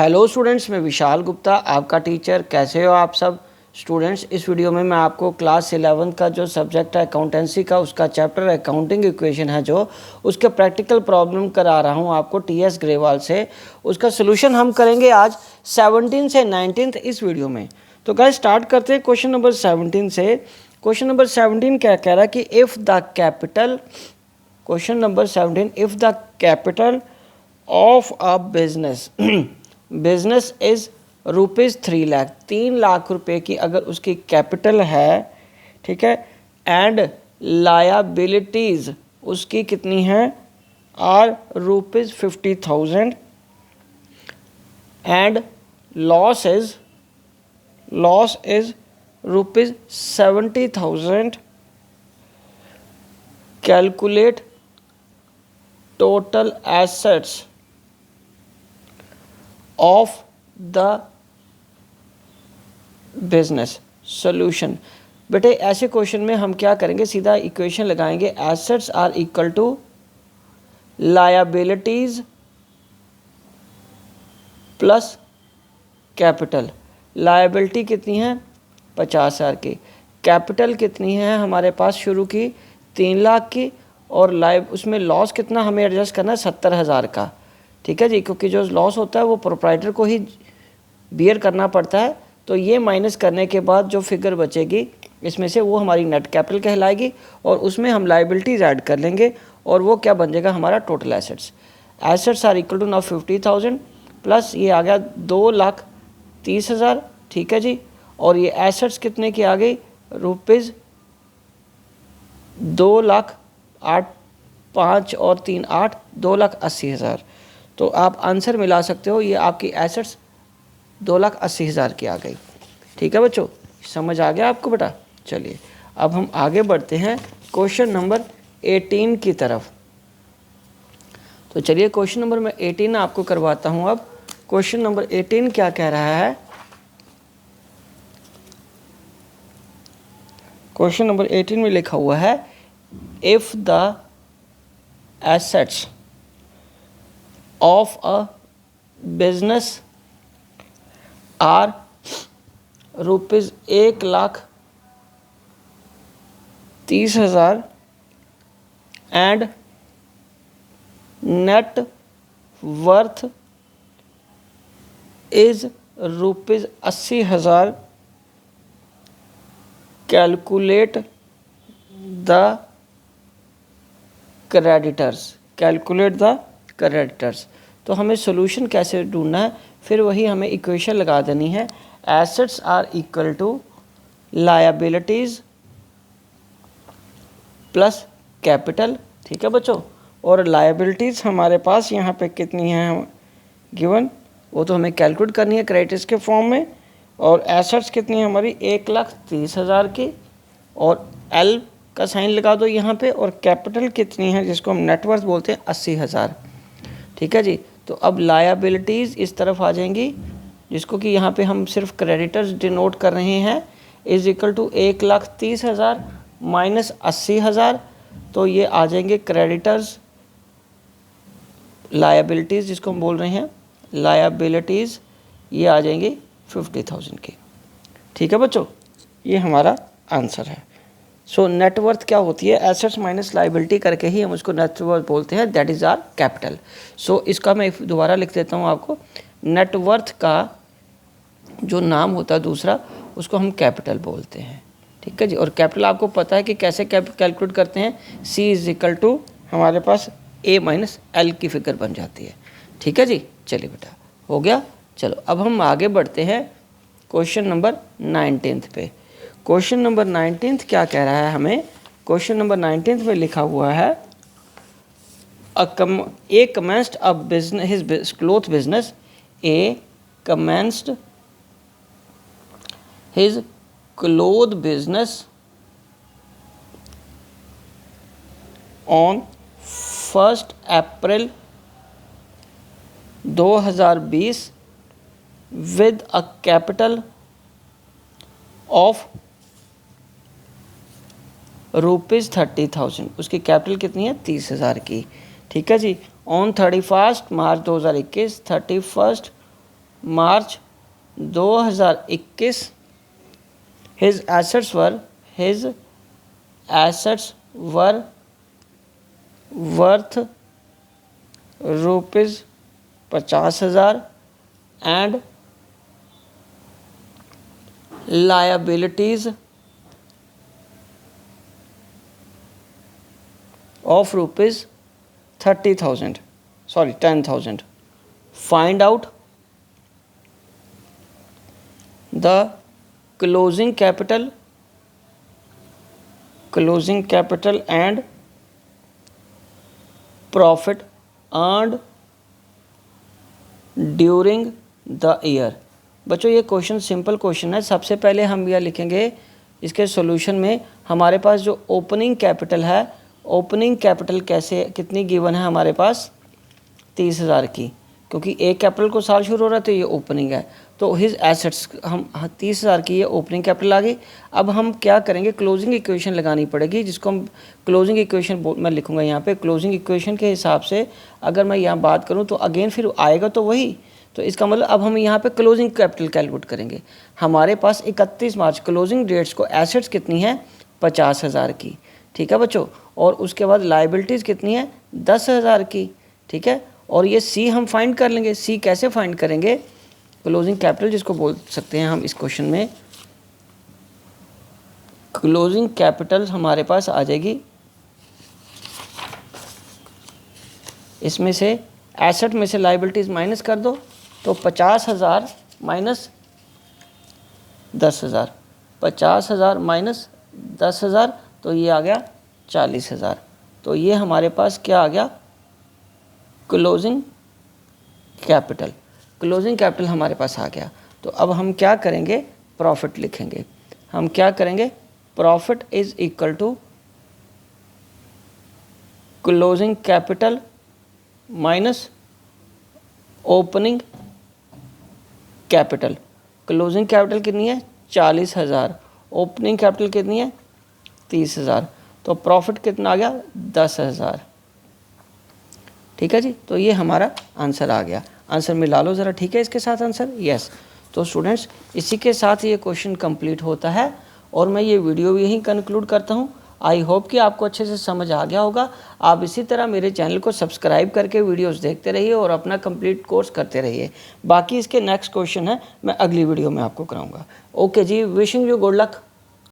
Hello students, मैं विशाल गुप्ता आपका teacher. कैसे हो आप सब स्टूडेंट्स। इस वीडियो में मैं आपको क्लास 11 का जो सब्जेक्ट है अकाउंटेंसी का, उसका चैप्टर अकाउंटिंग इक्वेशन है जो, उसके प्रैक्टिकल प्रॉब्लम करा रहा हूं आपको टीएस ग्रेवाल से। उसका सोल्यूशन हम करेंगे आज 17 से 19 इस वीडियो में। तो गाइस स्टार्ट करते हैं क्वेश्चन नंबर 17 से। क्वेश्चन नंबर 17 क्या कह रहा है कि if the capital, question number 17, if the capital of a business business is rupees 3 lakh, 3 lakh रुपए की अगर उसकी कैपिटल है, ठीक है, एंड लायबिलिटीज़ उसकी कितनी है, are rupees 50,000 and loss is rupees 70,000, calculate total assets of the business. Solution. बेटे ऐसे क्वेश्चन में हम क्या करेंगे, सीधा इक्वेशन लगाएंगे। Assets are equal to liabilities plus capital. Liability कितनी है, 50,000 की। कैपिटल कितनी है हमारे पास शुरू की, 3 लाख की। और उसमें लॉस कितना हमें एडजस्ट करना है, 70,000 का। ठीक है जी, क्योंकि जो लॉस होता है वो प्रोप्राइटर को ही बियर करना पड़ता है। तो ये माइनस करने के बाद जो फिगर बचेगी इसमें से वो हमारी नेट कैपिटल कहलाएगी, और उसमें हम लायबिलिटीज़ ऐड कर लेंगे और वो क्या बन जाएगा, हमारा total assets. Assets are equal to now 50,000 plus ये आ गया 2,30,000। ठीक है जी, और ये एसेट्स कितने की आ गई, रुपीज़ 2,08,5 और 3 8, 2,80,000। तो आप आंसर मिला सकते हो, ये आपकी एसेट्स 2,80,000 की आ गई। ठीक है बच्चों, समझ आ गया आपको बेटा। चलिए अब हम आगे बढ़ते हैं क्वेश्चन नंबर 18 की तरफ। तो चलिए क्वेश्चन नंबर मैं 18 आपको करवाता हूं। अब क्वेश्चन नंबर 18 क्या कह रहा है, क्वेश्चन नंबर 18 में लिखा हुआ है, if the assets of a business are rupees 1,30,000 and net worth is rupees 80,000, calculate the creditors. तो हमें सॉल्यूशन कैसे ढूंढना है, फिर वही हमें इक्वेशन लगा देनी है। Assets are equal to liabilities plus capital. ठीक है बच्चों, और लायबिलिटीज़ हमारे पास यहाँ पे कितनी है गिवन, वो तो हमें कैलकुलेट करनी है क्रेडिटर्स के फॉर्म में। और एसेट्स कितनी है हमारी, 1,30,000 की, और एल का साइन लगा दो यहाँ पे। और कैपिटल कितनी है, जिसको हम नेटवर्थ बोलते हैं, 80,000। ठीक है जी, तो अब लायबिलिटीज़ इस तरफ आ जाएंगी, जिसको कि यहाँ पे हम सिर्फ क्रेडिटर्स डिनोट कर रहे हैं, इज इक्वल टू 1,30,000 माइनस 80,000। तो ये आ जाएंगे क्रेडिटर्स, लायबिलिटीज़ जिसको हम बोल रहे हैं लायबिलिटीज़, ये आ जाएंगी 50,000 की। ठीक है बच्चों, ये हमारा आंसर है। सो नेटवर्थ क्या होती है, एसेट्स माइनस लायबिलिटी करके ही हम उसको नेटवर्थ बोलते हैं, दैट इज़ आर कैपिटल। सो इसका मैं दोबारा लिख देता हूँ आपको। नेटवर्थ का जो नाम होता है दूसरा, उसको हम कैपिटल बोलते हैं। ठीक है जी, और कैपिटल आपको पता है कि कैसे कैलकुलेट करते हैं, सी इज इक्वल टू हमारे पास ए माइनस एल की फिगर बन जाती है। ठीक है जी, चलिए बेटा हो गया। चलो अब हम आगे बढ़ते हैं क्वेश्चन नंबर 19 पे। क्वेश्चन नंबर 19 क्या कह रहा है हमें, क्वेश्चन नंबर 19 में लिखा हुआ है, A commenced a business, his cloth business, A commenced his cloth business on 1 April 2020 with a capital of ₹30,000। उसकी कैपिटल कितनी है, 30,000 की। ठीक है जी, on 31 March 2021, 31 March 2021 his assets were worth rupees 50,000 and liabilities of rupees 30,000 sorry 10,000. Find out the closing capital and profit earned during the year. बच्चों ये question simple question है। सबसे पहले हम यह लिखेंगे इसके सॉल्यूशन में, हमारे पास जो ओपनिंग कैपिटल है, ओपनिंग कैपिटल कैसे कितनी गिवन है हमारे पास 30,000 की, क्योंकि 1 कैपिटल को साल शुरू हो रहा है तो ये ओपनिंग है। तो हिज एसेट्स हम 30,000 की ये ओपनिंग कैपिटल आ गई। अब हम क्या करेंगे, क्लोजिंग इक्वेशन लगानी पड़ेगी, जिसको हम क्लोजिंग इक्वेशन मैं लिखूंगा यहाँ पे। क्लोजिंग इक्वेशन के हिसाब से अगर मैं यहाँ बात करूँ तो अगेन फिर आएगा तो वही, तो इसका मतलब अब हम यहाँ पे क्लोजिंग कैपिटल कैलकुलेट करेंगे। हमारे पास 31 मार्च क्लोजिंग डेट्स को एसेट्स कितनी है 50,000 की, ठीक है बच्चों, और उसके बाद लाइबिलिटीज़ कितनी है 10,000 की, ठीक है। और ये सी हम फाइंड कर लेंगे। सी कैसे फाइंड करेंगे, क्लोजिंग कैपिटल जिसको बोल सकते हैं हम इस क्वेश्चन में, क्लोजिंग कैपिटल हमारे पास आ जाएगी, इसमें से एसेट में से लाइबिलिटीज़ माइनस कर दो तो 50,000 माइनस 10,000, 50,000 माइनस 10,000 तो ये आ गया 40,000। तो ये हमारे पास क्या आ गया, क्लोजिंग कैपिटल। क्लोजिंग कैपिटल हमारे पास आ गया। तो अब हम क्या करेंगे, प्रॉफिट लिखेंगे। हम क्या करेंगे, profit is equal to closing capital minus opening capital. Closing capital कितनी है 40,000, ओपनिंग कैपिटल कितनी है 30,000, तो प्रॉफिट कितना आ गया 10,000, ठीक है जी। तो ये हमारा आंसर आ गया। आंसर मिला लो ज़रा, ठीक है इसके साथ आंसर, यस। तो स्टूडेंट्स इसी के साथ ये क्वेश्चन कंप्लीट होता है और मैं ये वीडियो भी यहीं कंक्लूड करता हूँ। आई होप कि आपको अच्छे से समझ आ गया होगा। आप इसी तरह मेरे चैनल को सब्सक्राइब करके वीडियोस देखते रहिए और अपना कंप्लीट कोर्स करते रहिए। बाकी इसके नेक्स्ट क्वेश्चन है मैं अगली वीडियो में आपको कराऊंगा। ओके जी, विशिंग यू गुड लक।